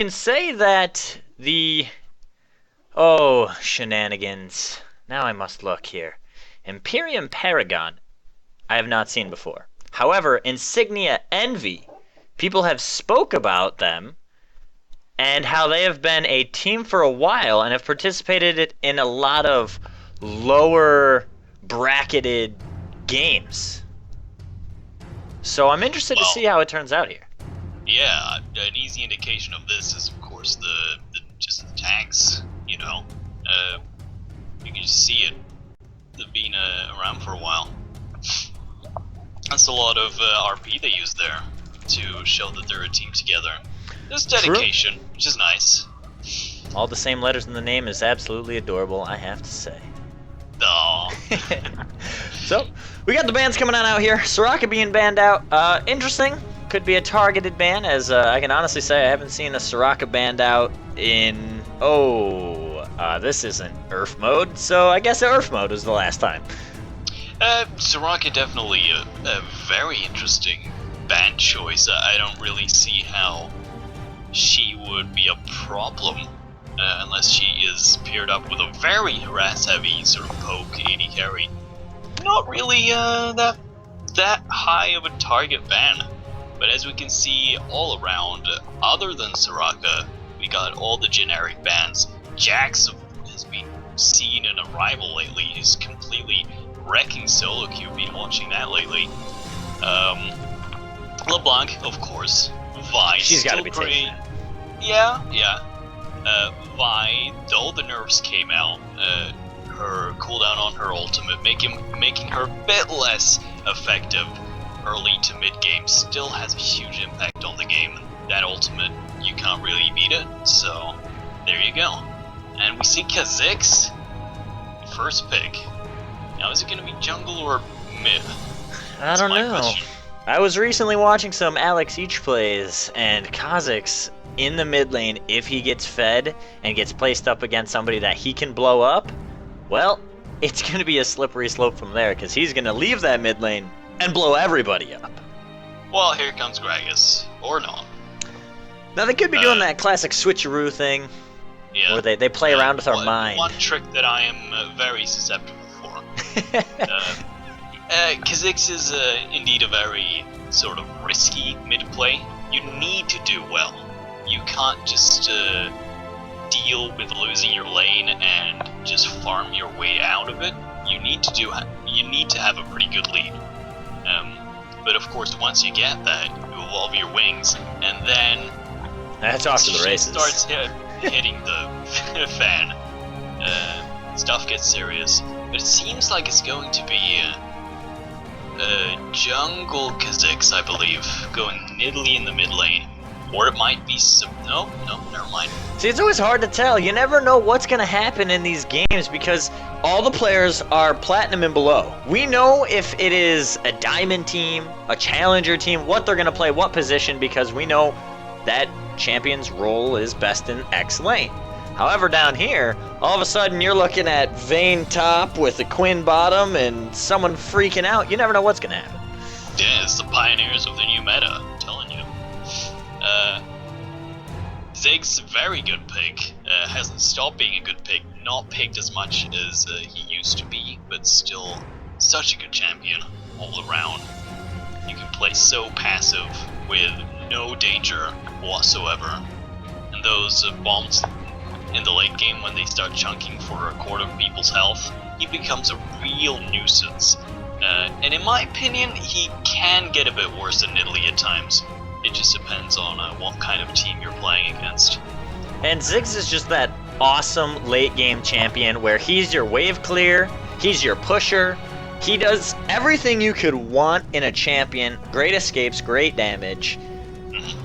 can say that the oh shenanigans. Now I must look here. Empyrean Paragon, I have not seen before. However, Insignia Envy, people have spoke about them and how they have been a team for a while and have participated in a lot of lower bracketed games. So I'm interested to see Well, how it turns out here. yeah, an easy indication of this is, of course, the just the tanks. You can just see it. They've been around for a while. That's a lot of RP they use there to show that they're a team together. There's dedication, which is nice. All the same letters in the name is absolutely adorable, I have to say. Aww. So, we got the bans coming on out here. Soraka being banned out. Interesting. Could be a targeted ban, as I can honestly say I haven't seen a Soraka banned out in... this isn't Earth mode, so I guess Earth mode was the last time. Soraka definitely a very interesting ban choice. I don't really see how she would be a problem unless she is paired up with a very harass-heavy sort of poke AD carry. Not really that high of a target ban, but as we can see all around, other than Soraka, we got all the generic bans. Jax has been seen in a rival lately. He's completely wrecking solo queue. Been watching that lately. LeBlanc, of course. Vi, she's got to be great. taking that. Yeah. Vi, though the nerfs came out, her cooldown on her ultimate, making her a bit less effective early to mid game, still has a huge impact on the game. That ultimate, you can't really beat it, so there you go. And we see Kha'Zix, first pick. Now is it going to be jungle or mid? I don't know. Question. I was recently watching some Alex Each plays, and Kha'Zix in the mid lane, if he gets fed and gets placed up against somebody that he can blow up, well, it's going to be a slippery slope from there, because he's going to leave that mid lane and blow everybody up. Well, here comes Gragas. Or not. Now, they could be doing that classic switcheroo thing, Yeah. where they play around with our mind. One trick that I am very susceptible for. Kha'Zix is indeed a very sort of risky mid-play. You need to do well. You can't just deal with losing your lane and just farm your way out of it. You need to have a pretty good lead. But of course, once you get that, you evolve your wings, and then That's off to the races. Starts hitting the fan. Stuff gets serious. But it seems like it's going to be jungle Kha'Zix, I believe, going Nidalee in the mid lane. Or it might be some... No, never mind. See, it's always hard to tell. You never know what's going to happen in these games because all the players are platinum and below. We know if it is a diamond team, a challenger team, what they're going to play, what position, because we know that champion's role is best in X lane. However, down here, all of a sudden you're looking at Vayne top with a Quinn bottom and someone freaking out. You never know what's going to happen. Yeah, it's the pioneers of the new meta, I'm telling you. Ziggs, very good pick. Hasn't stopped being a good pick. Not picked as much as he used to be, but still such a good champion all around. You can play so passive with no danger whatsoever. And those bombs in the late game, when they start chunking for a quarter of people's health, he becomes a real nuisance. And in my opinion, he can get a bit worse than Nidalee at times. It just depends on what kind of team you're playing against. And Ziggs is just that awesome late game champion where he's your wave clear, he's your pusher, he does everything you could want in a champion. Great escapes, great damage.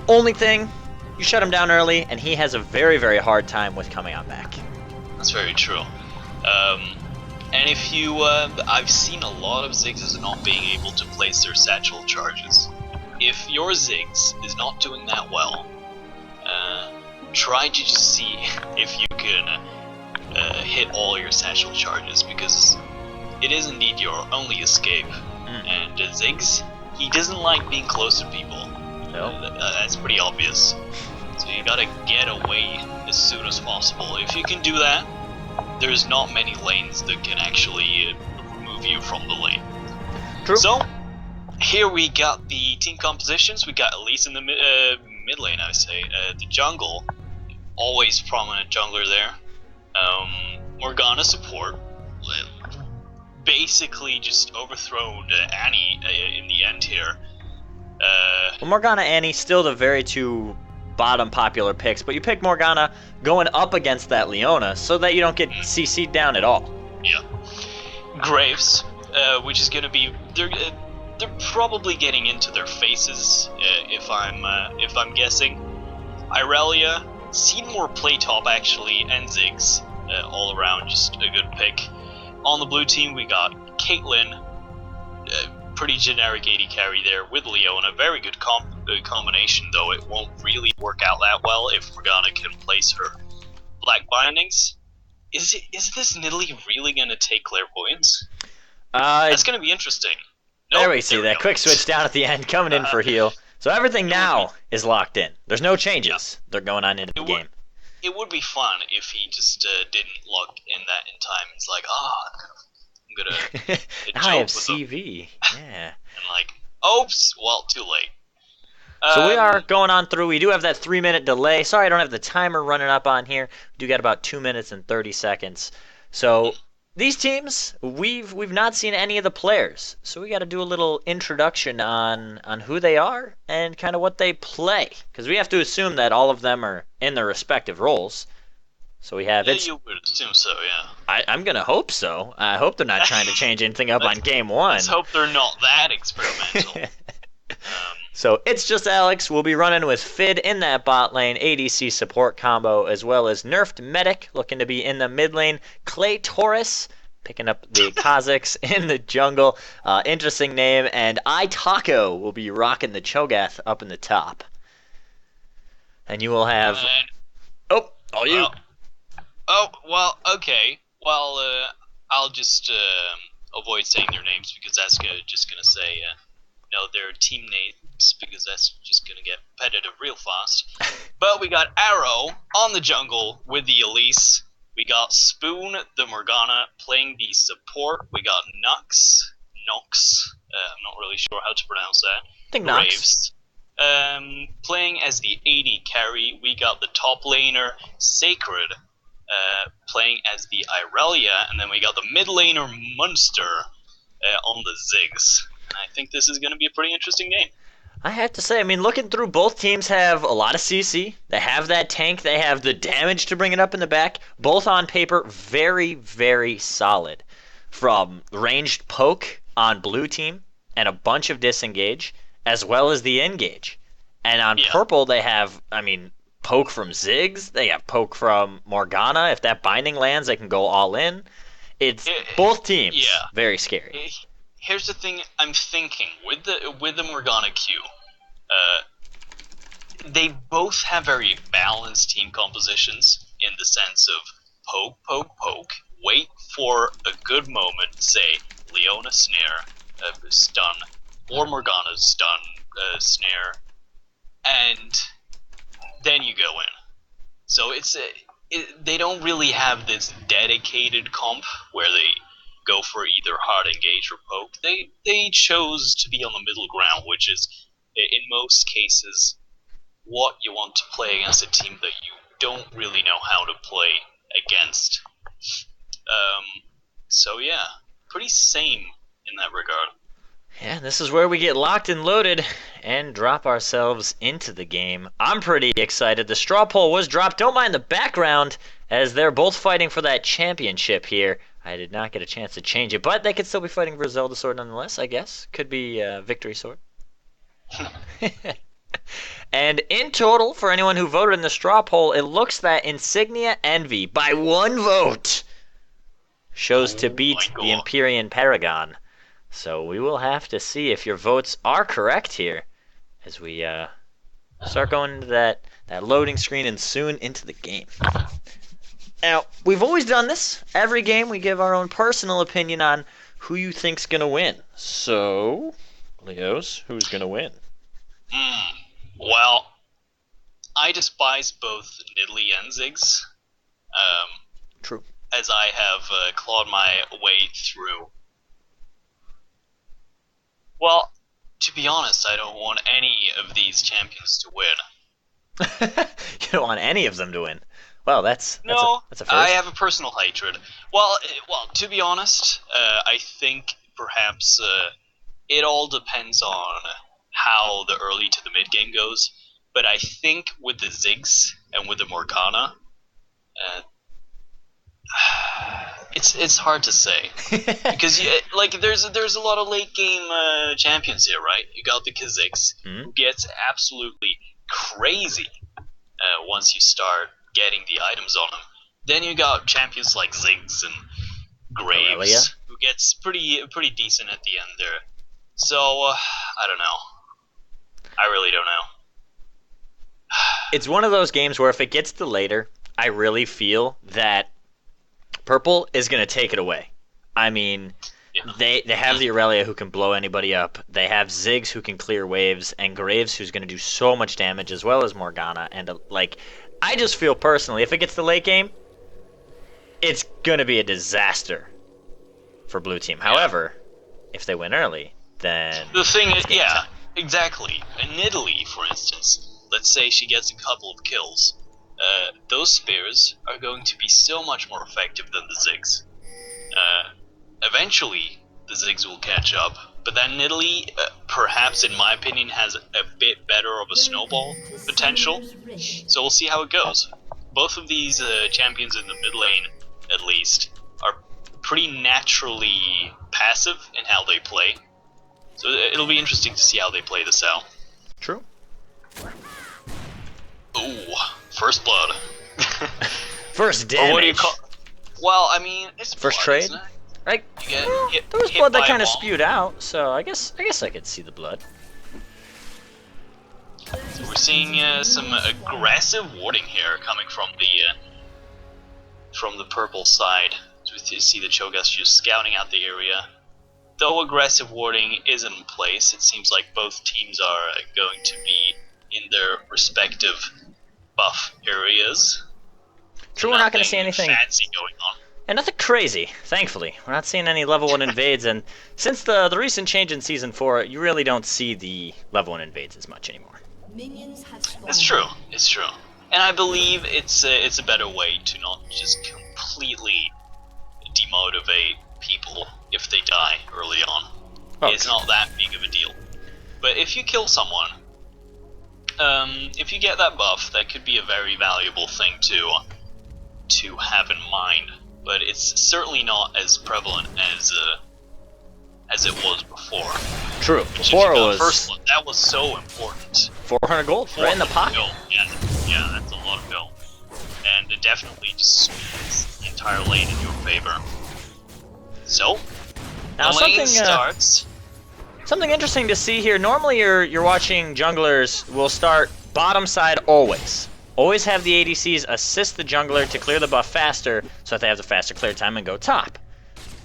Only thing, you shut him down early and he has a very, very hard time with coming on back. That's very true. And if you, I've seen a lot of Ziggs not being able to place their satchel charges. If your Ziggs is not doing that well, try to just see if you can hit all your satchel charges, because it is indeed your only escape. And Ziggs, he doesn't like being close to people. No. That's pretty obvious. So You gotta get away as soon as possible. If you can do that, there's not many lanes that can actually remove you from the lane. True. So, here we got the team compositions. We got Elise in the mid lane, I would say. The jungle, always prominent jungler there. Morgana support. Basically just overthrown Annie in the end here. Well, Morgana, Annie, still the very two bottom popular picks, but you pick Morgana going up against that Leona so that you don't get CC'd down at all. Yeah. Graves, which is gonna be they're probably getting into their faces if I'm guessing. Irelia, seen more play top actually, and Ziggs all around, just a good pick. On the blue team, we got Caitlyn, pretty generic AD carry there with Leona. Very good combination, though it won't really work out that well if Morgana can place her Black Bindings. Is this Nidalee really going to take Clairvoyance? That's going to be interesting. Nope, there we see that quick switch down at the end, coming in for heal. So everything now is locked in. There's no changes. They're going on into the game. It would be fun if he just didn't log in that in time. It's like, I'm gonna. Now I have CV. Yeah. And like, oops. Well, too late. So we are going on through. We do have that 3-minute delay. Sorry, I don't have the timer running up on here. We do got about 2 minutes and 30 seconds. So these teams, we've not seen any of the players. So we got to do a little introduction on who they are and kind of what they play, because we have to assume that all of them are in their respective roles. So we have you would assume so, yeah. I'm gonna hope so. I hope they're not trying to change anything up on game one. Let's hope they're not that experimental. So it's just Alex. We'll be running with Fid in that bot lane, ADC support combo, as well as nerfed medic looking to be in the mid lane. Clay Taurus picking up the Kazakhs in the jungle. Interesting name. And Taco will be rocking the Cho'Gath up in the top. And you will have... all you. Well, okay. Well, I'll just avoid saying their names because that's just going to say... their team names, because that's just gonna get repetitive real fast. But we got Arrow on the jungle with the Elise. We got Spoon, the Morgana, playing the support. We got Nox. I'm not really sure how to pronounce that. I think Graves. Playing as the AD carry. We got the top laner, Sacred, playing as the Irelia, and then we got the mid laner, Munster, on the Ziggs. I think this is going to be a pretty interesting game. I have to say, looking through, both teams have a lot of CC. They have that tank. They have the damage to bring it up in the back. Both on paper, very, very solid. From ranged poke on blue team and a bunch of disengage, as well as the engage. And on purple, they have, poke from Ziggs. They have poke from Morgana. If that binding lands, they can go all in. It's both teams very scary. Here's the thing I'm thinking with the Morgana Q. They both have very balanced team compositions in the sense of poke, wait for a good moment, say Leona snare, stun, or Morgana's stun, snare, and then you go in. So they don't really have this dedicated comp where they go for either hard engage or poke. They chose to be on the middle ground, which is, in most cases, what you want to play against a team that you don't really know how to play against. So yeah, pretty same in that regard. Yeah, this is where we get locked and loaded and drop ourselves into the game. I'm pretty excited. The straw poll was dropped. Don't mind the background, as they're both fighting for that championship here. I did not get a chance to change it, but they could still be fighting for Zelda Sword nonetheless, I guess. Could be Victory Sword. And in total, for anyone who voted in the straw poll, it looks that Insignia Envy, by 1 vote, shows to beat the Empyrean Paragon. So we will have to see if your votes are correct here as we start going into that loading screen and soon into the game. Now, we've always done this. Every game we give our own personal opinion on who you think's going to win. So, Leos, who's going to win? Well, I despise both Nidalee and Ziggs. True. As I have clawed my way through. Well, to be honest, I don't want any of these champions to win. You don't want any of them to win. Well, that's a first. I have a personal hatred. Well, to be honest, I think perhaps it all depends on how the early to the mid game goes. But I think with the Ziggs and with the Morgana, it's hard to say because there's a lot of late game champions here, right? You got the Kha'Zix, who gets absolutely crazy once you start getting the items on them. Then you got champions like Ziggs and Graves, Aurelia, who gets pretty decent at the end there. So I don't know. I really don't know. It's one of those games where if it gets to later, I really feel that Purple is going to take it away. I mean, they have the Aurelia who can blow anybody up. They have Ziggs who can clear waves, and Graves who's going to do so much damage, as well as Morgana. And I just feel personally, if it gets to late game, it's going to be a disaster for Blue Team. However, if they win early, then the thing is, yeah, exactly. And Nidalee, for instance, let's say she gets a couple of kills. Those spears are going to be so much more effective than the Ziggs. Eventually, the Ziggs will catch up, but then Nidalee, perhaps in my opinion, has a bit better of a snowball potential, so we'll see how it goes. Both of these champions in the mid lane, at least, are pretty naturally passive in how they play, so it'll be interesting to see how they play this out. True. Ooh, first blood. First damage. Or what do you call? Well, I mean, it's first blood, trade, isn't it? right? You get There was hit blood that by a kind of wall. spewed out, so I guess I could see the blood. So we're seeing some aggressive warding here coming from the purple side. So we see the Cho'Gath just scouting out the area. Though aggressive warding isn't in place, it seems like both teams are going to be in their respective buff areas. True, we're not going to see anything fancy going on. and nothing crazy. Thankfully, we're not seeing any level 1 invades, and since the recent change in Season 4, you really don't see the level 1 invades as much anymore. It's true. It's true, and I believe it's a better way to not just completely demotivate people if they die early on. Okay. It's not that big of a deal. But if you kill someone, if you get that buff, that could be a very valuable thing to have in mind. But it's certainly not as prevalent as it was before. True. If Before you it got was first blood, that was so important. 400 gold right in the 400 pocket. gold. Yeah, that's a lot of gold. And it definitely just swings the entire lane in your favor. So, Now the lane starts. Something interesting to see here. Normally, you're watching junglers will start bottom side always. Always have the ADCs assist the jungler to clear the buff faster, so that they have the faster clear time and go top.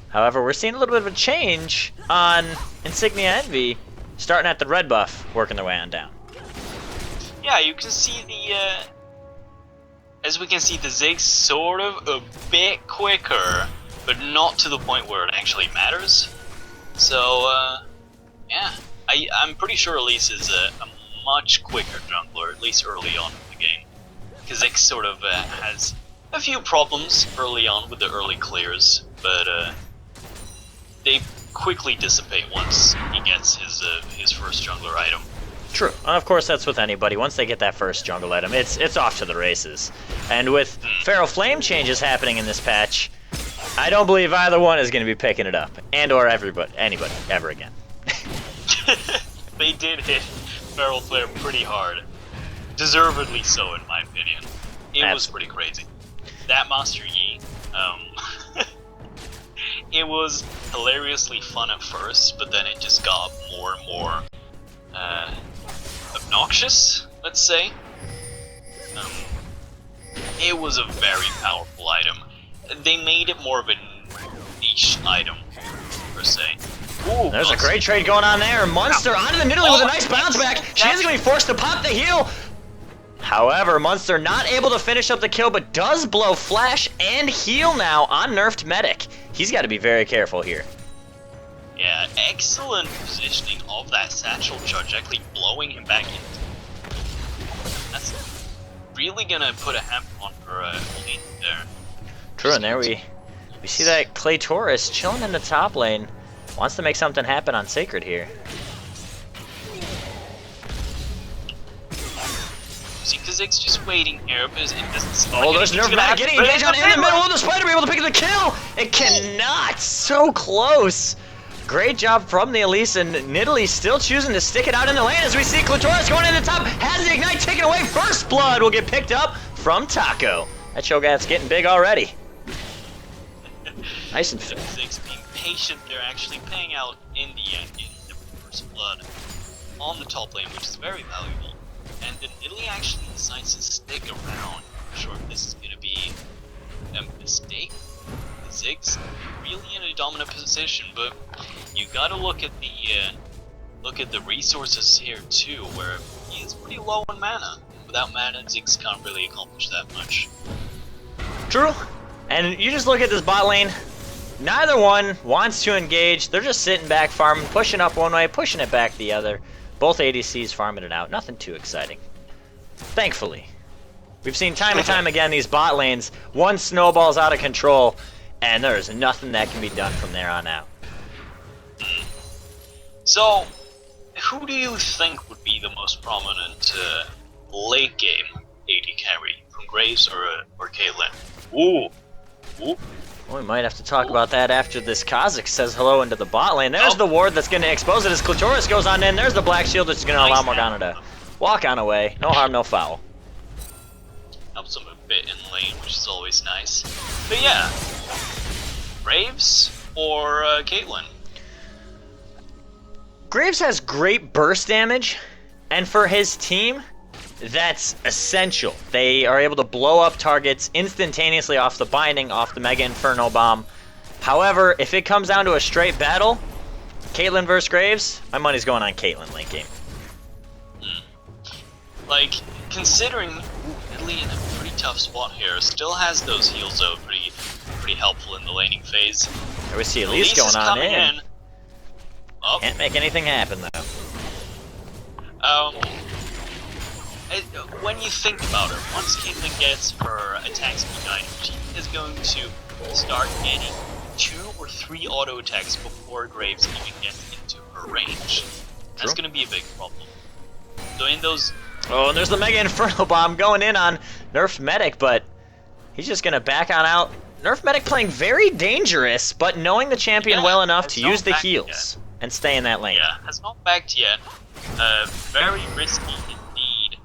However, we're seeing a little bit of a change on Insignia Envy, starting at the red buff, working their way on down. Yeah, you can see the, as we can see, the Ziggs sort of a bit quicker, but not to the point where it actually matters. So, yeah, I'm pretty sure Elise is a much quicker jungler, at least early on in the game. Because Ziggs sort of has a few problems early on with the early clears, but they quickly dissipate once he gets his first jungler item. True, and of course that's with anybody. Once they get that first jungle item, it's off to the races. And with Feral Flame changes happening in this patch, I don't believe either one is going to be picking it up, and/or anybody ever again. They did hit Feral Flare pretty hard. Deservedly so, in my opinion. It was pretty crazy. That Master Yi, it was hilariously fun at first, but then it just got more and more obnoxious, let's say. It was a very powerful item. They made it more of a niche item, per se. Ooh, There's a great trade going on there. Monster onto the middle with a nice bounce back. She is going to be forced to pop the heal. However, Munster not able to finish up the kill, but does blow flash and heal now on nerfed medic. He's got to be very careful here. Yeah, excellent positioning of that satchel charge, actually blowing him back in. That's really gonna put a hamper on for lane there. True, and there we see that Claytoris chilling in the top lane. Wants to make something happen on Sacred here. Zig's just waiting here because it doesn't seem Oh, like there's nerf back getting engaged on in the middle of the spider, be able to pick the kill. It cannot. So close. Great job from the Elise, and Nidalee still choosing to stick it out in the lane as we see Clitoris going in the top, has the ignite taken away. First blood will get picked up from Taco. That Cho'Gath's getting big already. Nice and fit. Zig's being patient, they're actually paying out in the end, getting the first blood on the top lane, which is very valuable. And then Nidalee actually decides to stick around. I'm sure if this is going to be a mistake. Zig's really in a dominant position, but you gotta look at the resources here too, where he is pretty low on mana. Without mana, Ziggs can't really accomplish that much. True. And you just look at this bot lane. Neither one wants to engage. They're just sitting back, farming, pushing up one way, pushing it back the other. Both ADCs farming it out. Nothing too exciting. Thankfully. We've seen time and time again these bot lanes. One snowballs out of control, and there's nothing that can be done from there on out. So, who do you think would be the most prominent late game AD carry? From Graves or Caitlyn? Ooh. Ooh. Well, we might have to talk about that after this Kha'Zix says hello into the bot lane. There's the ward that's going to expose it as Clitoris goes on in. There's the Black Shield that's going to allow Morgana to walk on away. No harm, no foul. Helps him a bit in lane, which is always nice. But yeah, Graves or Caitlyn? Graves has great burst damage, and for his team, that's essential. They are able to blow up targets instantaneously off the binding, off the Mega Inferno Bomb. However, if it comes down to a straight battle, Caitlyn versus Graves, my money's going on Caitlyn late game. Like, considering Nidalee in a pretty tough spot here, still has those heals though, pretty helpful in the laning phase. There we see Elise going on in. Oh. Can't make anything happen though. When you think about it, once Caitlyn gets her attack speed 9, she is going to start getting 2 or 3 auto attacks before Graves even gets into her range. That's going to be a big problem. So in those... Oh, and there's the Mega Inferno Bomb going in on Nerf Medic, but he's just going to back on out. Nerf Medic playing very dangerous, but knowing the champion well enough to use the heals and stay in that lane. Yeah, has not backed yet. Very risky indeed.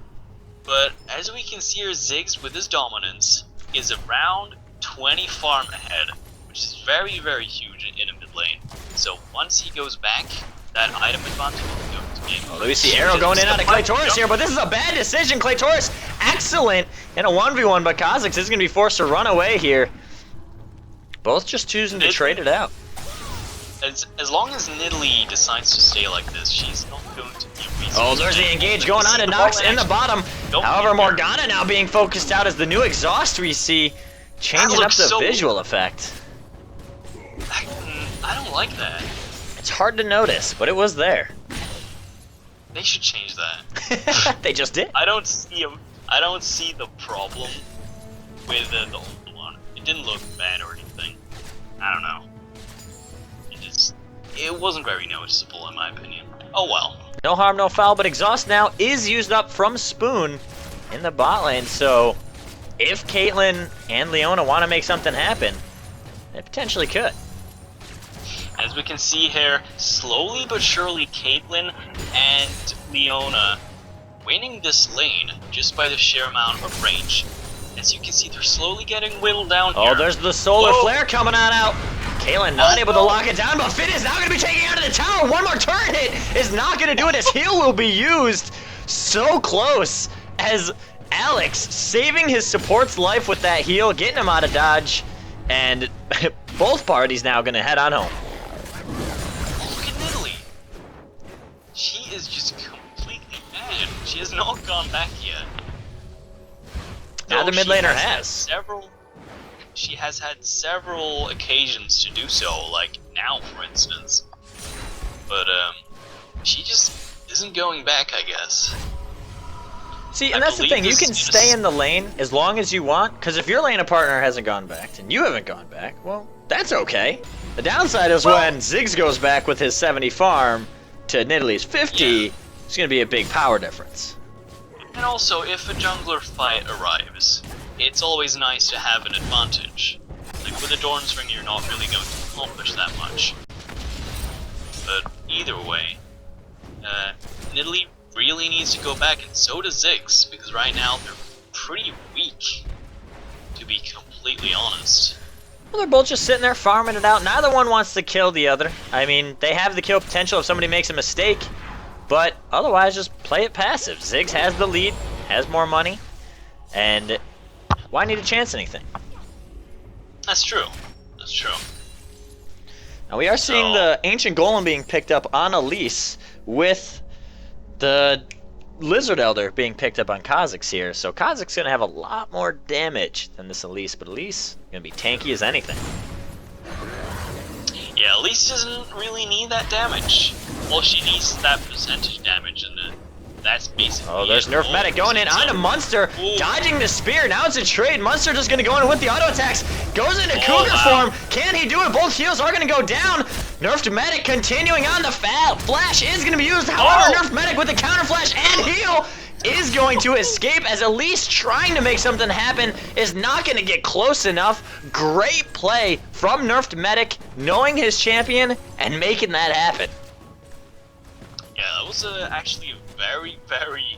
But as we can see here, Ziggs with his dominance is around 20 farm ahead, which is very, very huge in a mid lane. So once he goes back, that item advantage will go to game. Oh, we see Arrow going in on Claytoris here, but this is a bad decision. Claytoris, excellent in a 1v1, but Kha'Zix is going to be forced to run away here. Both just choosing to trade it out. As long as Nidalee decides to stay like this, she's not going to be a reason. Oh, there's the engage going on, and Nox in the bottom. However, Morgana now being focused out as the new exhaust we see, changing up the visual effect. I don't like that. It's hard to notice, but it was there. They should change that. They just did. I don't see the problem with the old one. It didn't look bad or anything. I don't know. It wasn't very noticeable in my opinion. Oh well. No harm, no foul, but exhaust now is used up from Spoon in the bot lane, so if Caitlyn and Leona want to make something happen, they potentially could. As we can see here, slowly but surely Caitlyn and Leona winning this lane just by the sheer amount of range. As you can see, they're slowly getting whittled down here. Oh, there's the solar flare coming on out. Caitlyn not able to lock it down, but Finn is now going to be taking out of the tower. One more turn hit is not going to do it as heal will be used. So close as Alex saving his support's life with that heal, getting him out of dodge, and both parties now going to head on home. Look at Nidalee. She is just completely dead. She has not gone back yet. Now the mid laner has. She has had several occasions to do so, like now, for instance. But she just isn't going back, I guess. See, and that's the thing, you can stay in the lane as long as you want, because if your lane partner hasn't gone back, and you haven't gone back, well, that's okay. The downside is when Ziggs goes back with his 70 farm to Nidalee's 50, it's going to be a big power difference. And also, if a jungler fight arrives, it's always nice to have an advantage. Like with a Dorn's Ring, you're not really going to accomplish that much. But either way, Nidalee really needs to go back, and so does Ziggs, because right now they're pretty weak, to be completely honest. Well, they're both just sitting there farming it out. Neither one wants to kill the other. I mean, they have the kill potential if somebody makes a mistake, but otherwise just play it passive. Ziggs has the lead, has more money, and why need to chance anything? That's true. That's true. Now we are seeing the Ancient Golem being picked up on Elise with the Lizard Elder being picked up on Kha'Zix here, so Kha'Zix's gonna have a lot more damage than this Elise, but Elise gonna be tanky as anything. Yeah, Elise doesn't really need that damage. Well, she needs that percentage damage, and that's basically. Oh, there's Nerf Medic going in onto Munster, dodging the spear. Now it's a trade. Munster just gonna go in with the auto attacks. Goes into Cougar form. Can he do it? Both heals are gonna go down. Nerfed Medic continuing on the flash is gonna be used. However, Nerfed Medic with the counter flash and heal is going to escape as Elise trying to make something happen is not gonna get close enough. Great play from Nerfed Medic, knowing his champion and making that happen. Yeah, that was actually a very, very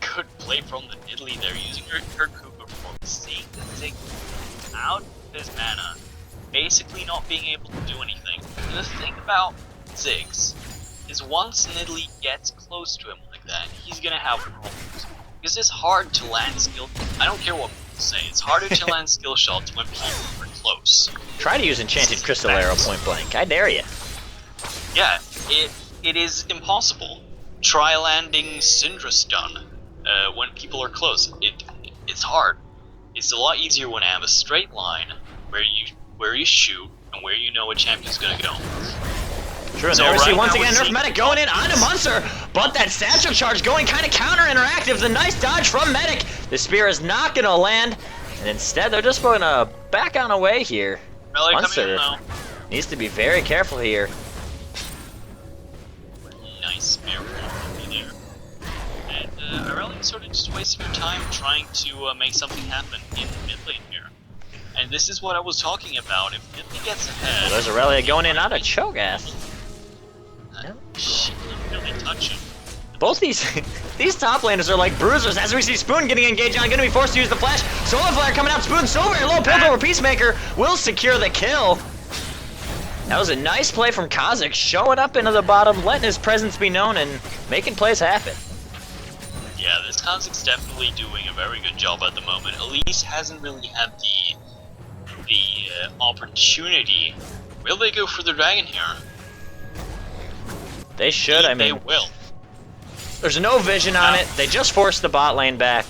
good play from the Nidalee there, using her Cougar form, seeing the Ziggs out of his mana, basically not being able to do anything. And the thing about Ziggs is once Nidalee gets close to him like that, he's gonna have problems. Because it's hard to land skill. I don't care what people say, it's harder to land skill shots when people are close. Try to use Enchanted Crystal Arrow point blank. I dare you. Yeah, it is impossible. Try landing Syndra Stun when people are close. It's hard. It's a lot easier when I have a straight line where you shoot and where you know a champion's gonna go. True, and there we see once again Nerf Medic going in onto Munster, but that satchel charge going kind of counter-interactive. The nice dodge from Medic. The spear is not gonna land, and instead they're just going to back on away here. Munster needs to be very careful here. Nice spear from me there. And Aurelia sort of just wasting her time trying to make something happen in mid lane here. And this is what I was talking about. If Nidalee gets ahead... Well, there's Aurelia going in onto Cho'Gath. She didn't really touch him. Both these top laners are like bruisers. As we see Spoon getting engaged on, gonna be forced to use the flash. Solar Flare coming out. Spoon so very low. Pulled over Peacemaker will secure the kill. That was a nice play from Kha'Zix, showing up into the bottom, letting his presence be known, and making plays happen. Yeah, this Kha'Zix definitely doing a very good job at the moment. Elise hasn't really had the opportunity. Will they go for the dragon here? They should. I mean, they will. There's no vision on it. They just forced the bot lane back.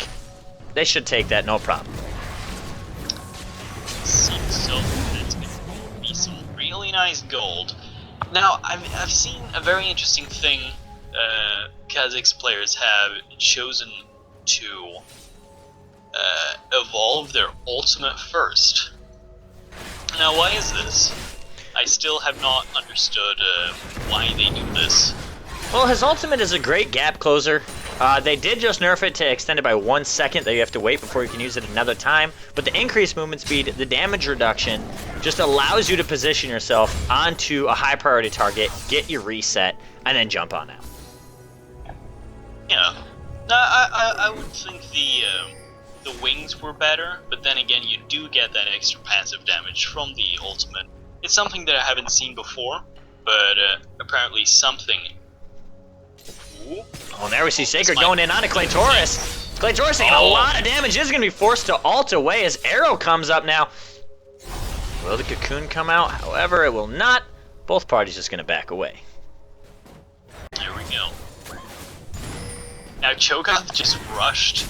They should take that, no problem. Seems so good. It's gonna be some really nice gold. Now, I've seen a very interesting thing. Kha'Zix players have chosen to evolve their ultimate first. Now, why is this? I still have not understood why they do this. Well, his ultimate is a great gap closer. They did just nerf it to extend it by 1 second that you have to wait before you can use it another time. But the increased movement speed, the damage reduction, just allows you to position yourself onto a high priority target, get your reset, and then jump on out. Yeah. I would think the wings were better, but then again, you do get that extra passive damage from the ultimate. It's something that I haven't seen before, but apparently something. Ooh. Oh, there we see Sacred going in onto Claytoris. Claytoris taking a lot of damage. Is going to be forced to ult away as Arrow comes up now. Will the Cocoon come out? However, it will not. Both parties just going to back away. There we go. Now Cho'Gath just rushed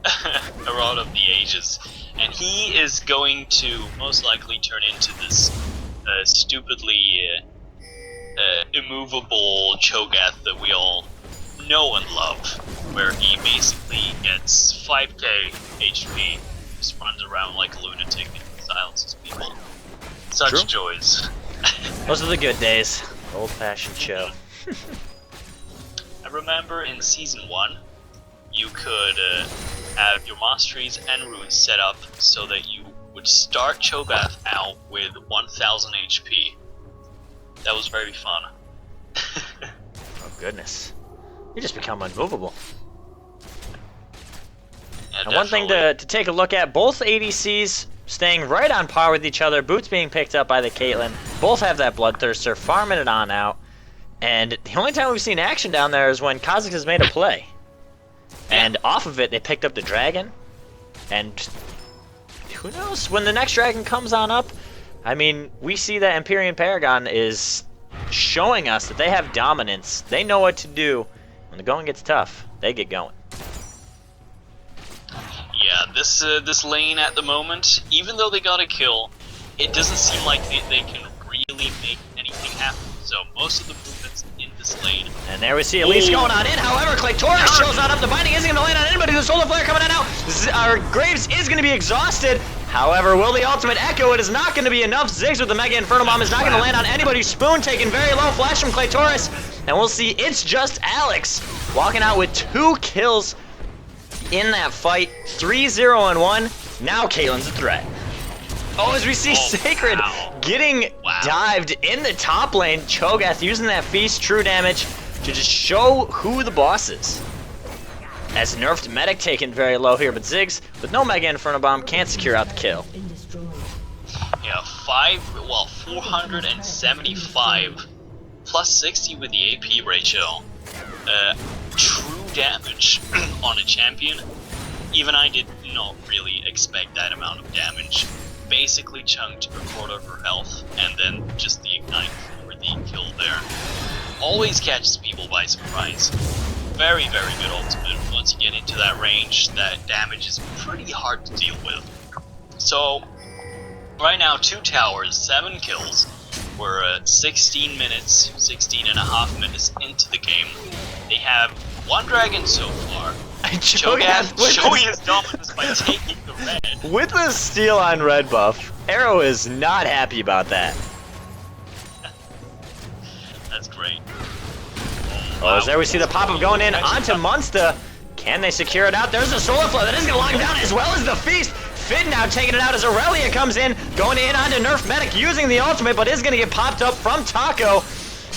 a rod of the ages, and he is going to most likely turn into this stupidly immovable Cho'Gath that we all know and love, where he basically gets 5k HP, just runs around like a lunatic and silences people. Such True. joys. Those are the good days. Old-fashioned show. I remember in Season 1, you could have your masteries and runes set up so that you would start Cho'Gath out with 1000 HP. That was very fun. Oh goodness. You just become unmovable. Yeah, And one thing to take a look at, both ADCs staying right on par with each other, Boots being picked up by the Caitlyn. Both have that Bloodthirster, farming it on out. And the only time we've seen action down there is when Kha'Zix has made a play. And off of it, they picked up the dragon. And who knows, when the next dragon comes on up, I mean, we see that Empyrean Paragon is showing us that they have dominance. They know what to do. When the going gets tough, they get going. Yeah, this lane at the moment, even though they got a kill, it doesn't seem like they can really make anything happen. So most of the movements in this lane. And there we see Elise going on in. However, Claytora shows on up. The binding isn't going to land on anybody. The Solar Flare coming on out. Our Graves is going to be exhausted. However, will the ultimate echo? It is not going to be enough. Ziggs with the Mega Inferno Bomb is not going to land on anybody. Spoon taking very low. Flash from Claytoris. And we'll see it's just Alex walking out with 2 kills in that fight. 3-0 and 1. Now Caitlyn's a threat. Oh, as we see Sacred getting dived in the top lane. Cho'Gath using that Feast True Damage to just show who the boss is. As nerfed Medic taken very low here, but Ziggs, with no Mega Inferno Bomb, can't secure out the kill. Yeah, 475 plus 60 with the AP ratio. True damage on a champion. Even I did not really expect that amount of damage. Basically chunked a quarter of her health, and then just the ignite for the kill there. Always catches people by surprise. Very, very good ultimate. Once you get into that range, that damage is pretty hard to deal with. So, right now, 2 towers, 7 kills. We're 16 and a half minutes into the game. They have 1 dragon so far. Cho'Gath showing his dominance by taking the red. With the steal on red buff, Arrow is not happy about that. That's great. Oh, as there we see the pop-up going in onto Munster. Can they secure it out? There's a Solar Flow that is going to lock him down, as well as the Feast. Finn now taking it out as Aurelia comes in, going in onto Nerf Medic using the ultimate, but is going to get popped up from Taco.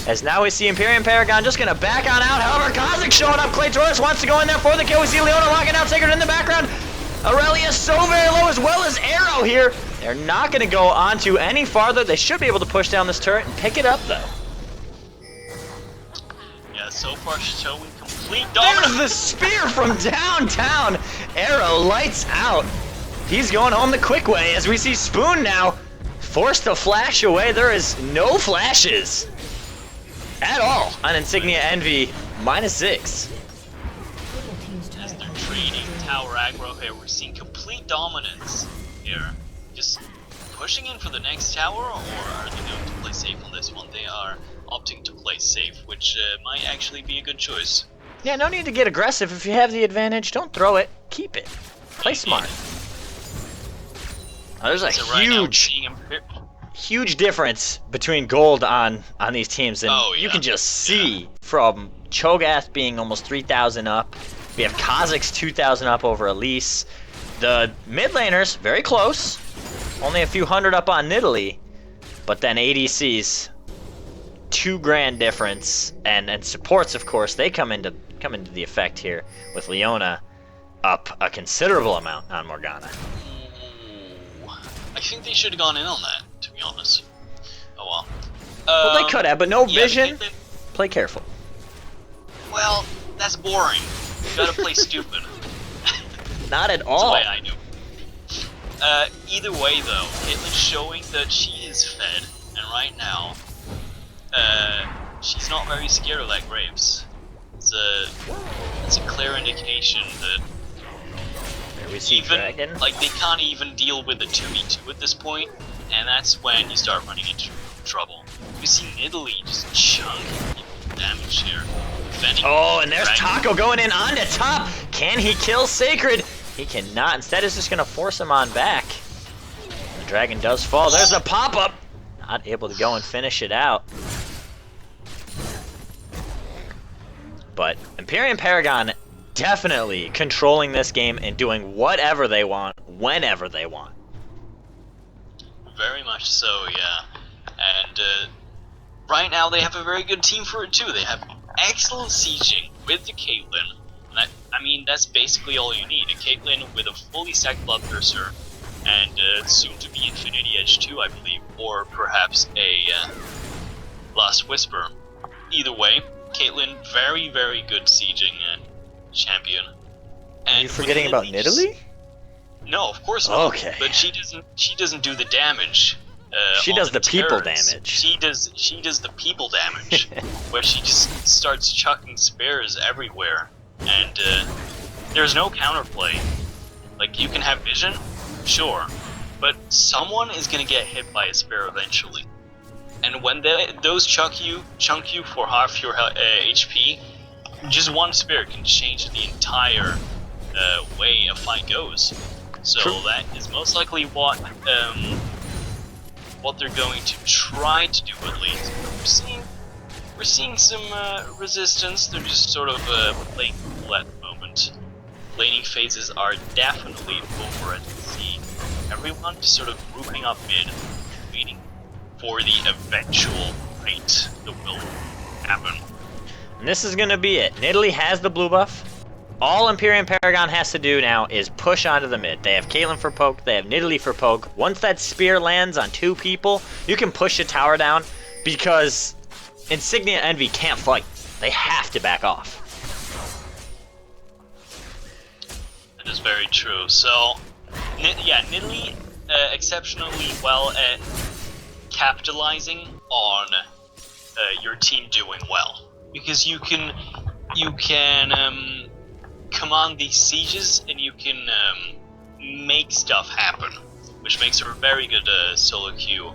As now we see Empyrean Paragon just going to back on out. However, Kha'Zix showing up. Claytoris wants to go in there for the kill. We see Leona locking out Sacred in the background. Aurelia so very low, as well as Arrow here. They're not going to go on to any farther. They should be able to push down this turret and pick it up, though. Yeah, so far showing complete dominance. There's the spear from downtown. Arrow lights out. He's going home the quick way, as we see Spoon now forced to flash away. There is no flashes at all on Insignia Envy, -6. As they're trading tower aggro here, we're seeing complete dominance here. Just pushing in for the next tower, or are they going to play safe on this one? They are opting to play safe, which might actually be a good choice. Yeah, no need to get aggressive. If you have the advantage, don't throw it. Keep it. Play smart. Oh, there's a huge difference between gold on these teams, and you can just see from Cho'Gath being almost 3,000 up. We have Kha'Zix 2,000 up over Elise. The mid laners very close, only a few hundred up on Nidalee, but then ADCs 2 grand difference, and supports, of course, they come into the effect here with Leona up a considerable amount on Morgana. I think they should have gone in on that, to be honest. Oh well. Well, they could have, but no vision. Play careful. Well, that's boring. You gotta play stupid. Not at all. That's the way I do. Either way, though, Caitlyn's showing that she is fed, and right now, she's not very scared of that Graves. It's a clear indication that Here we see Dragon. Like, they can't even deal with the 2v2 at this point, and that's when you start running into trouble. You see Italy just chunking damage here. Oh, and there's Taco going in on the top. Can he kill Sacred? He cannot. Instead, it's just going to force him on back. The Dragon does fall. There's a pop-up. Not able to go and finish it out. But Empyrean Paragon definitely controlling this game and doing whatever they want, whenever they want. Very much so, yeah. And right now they have a very good team for it too. They have excellent sieging with the Caitlyn. And I mean, that's basically all you need. A Caitlyn with a fully stacked Bloodthirster and soon to be Infinity Edge 2, I believe. Or perhaps a Last Whisper. Either way, Caitlyn, very, very good sieging champion. And are you forgetting about Nidalee? No, of course not. Okay. But she doesn't do the damage. She does the people turrets. damage. She does the people damage, where she just starts chucking spares everywhere, and there's no counterplay. Like, you can have vision, sure, but someone is gonna get hit by a spare eventually. And when those chunk you for half your HP, just one spare can change the entire way a fight goes. So that is most likely what they're going to try to do at least. We're seeing some resistance. They're just sort of playing cool at the moment. Laning phases are definitely over, as you see. Everyone just sort of grouping up mid, waiting for the eventual fight that will happen. And this is going to be it. Nidalee has the blue buff. All Empyrean Paragon has to do now is push onto the mid. They have Caitlyn for poke, they have Nidalee for poke. Once that spear lands on 2 people, you can push the tower down because Insignia and Envy can't fight. They have to back off. That is very true. So, yeah, Nidalee exceptionally well at capitalizing on your team doing well. Because you can command these sieges and you can make stuff happen, which makes her a very good solo queue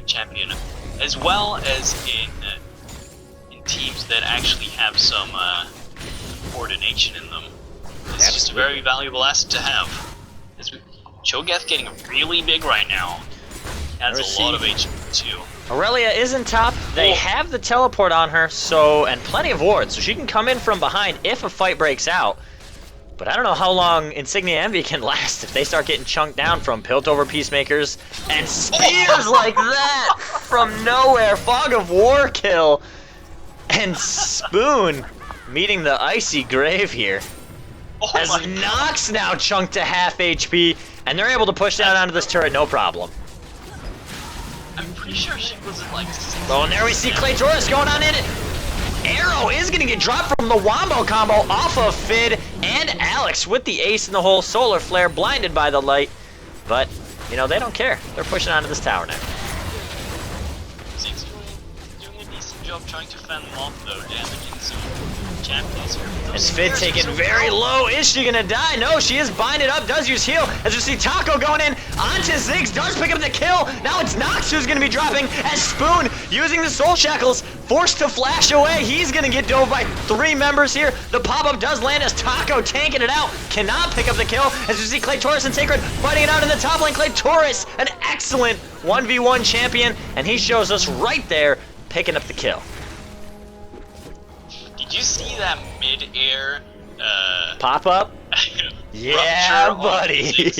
champion, as well as in teams that actually have some coordination in them. It's just a very valuable asset to have. Cho'Gath getting really big right now. Has a lot of HP too. Aurelia is in top. They have the teleport on her, and plenty of wards, so she can come in from behind if a fight breaks out. But I don't know how long Insignia Envy can last if they start getting chunked down from Piltover Peacemakers and spears like that from nowhere. Fog of War kill. And Spoon meeting the icy grave here. As Nox now chunked to half HP, and they're able to push down onto this turret, no problem. I'm pretty sure she was at like 6. Oh, and there we see Claytoris going on in it. Arrow is going to get dropped from the Wombo combo off of Fid and Alex with the ace in the hole. Solar Flare blinded by the light. But, you know, they don't care. They're pushing onto this tower now. Zig's doing a decent job trying to fend them off, though, damaging some champions here. And Fid taken very low. Is she gonna die? No, she is binded up, does use heal. As we see Taco going in onto Ziggs, does pick up the kill. Now it's Nox who's gonna be dropping as Spoon using the soul shackles, forced to flash away. He's gonna get dove by 3 members here. The pop-up does land as Taco tanking it out. Cannot pick up the kill as we see Claytoris and Sacred fighting it out in the top lane. Claytoris, an excellent 1v1 champion, and he shows us right there picking up the kill. Did you see that mid-air pop up? Yeah, buddy.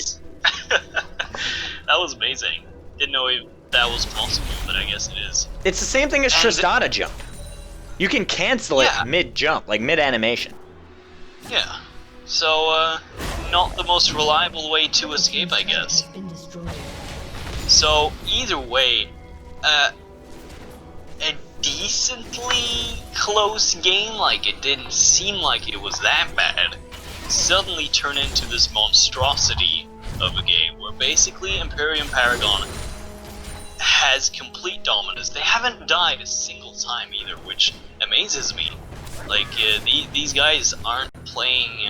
That was amazing. Didn't know if that was possible, but I guess it is. It's the same thing as Tristana jump. You can cancel it mid-jump, like mid-animation. Yeah. So, not the most reliable way to escape, I guess. So, either way, a decently close game, like it didn't seem like it was that bad, suddenly turned into this monstrosity of a game where basically Empyrean Paragon has complete dominance. They haven't died a single time either, which amazes me. Like, these guys aren't playing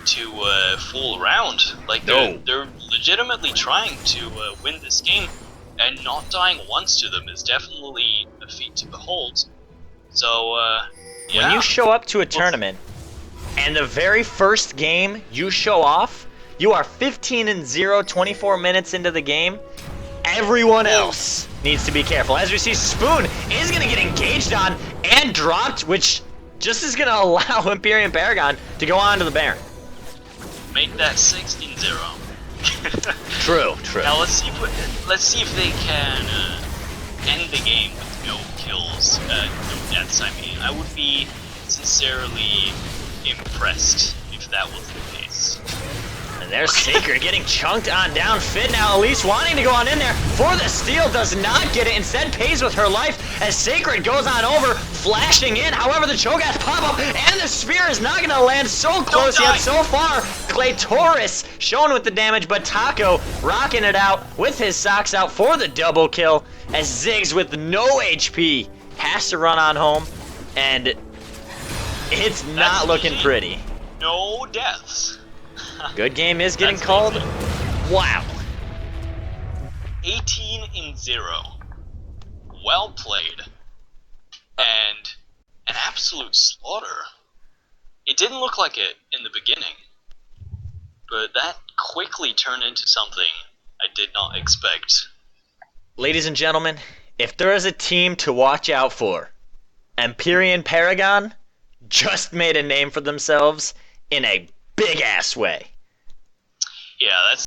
to fool around. Like they're legitimately trying to win this game, and not dying once to them is definitely a feat to behold. So yeah. When you show up to a tournament, and the very first game you show off, you are 15-0, 24 minutes into the game. Everyone else needs to be careful. As we see, Spoon is going to get engaged on and dropped, which just is going to allow Empyrean Paragon to go on to the Baron. Make that 16-0. True. Now let's see if they can end the game with no kills, no deaths. I mean, I would be sincerely impressed if that was the case. And there's Sacred getting chunked on down. Fit now, Elise wanting to go on in there for the steal, does not get it, instead pays with her life as Sacred goes on over, flashing in. However, the Cho'Gath pop up, and the spear is not going to land so close yet so far. Claytoris shown with the damage, but Taco rocking it out with his socks out for the double kill as Ziggs with no HP has to run on home, and it's not looking pretty. No deaths. Good game is getting called. Wow. 18-0. Well played. And an absolute slaughter. It didn't look like it in the beginning, but that quickly turned into something I did not expect. Ladies and gentlemen, if there is a team to watch out for, Empyrean Paragon just made a name for themselves in a big-ass way. Yeah, that's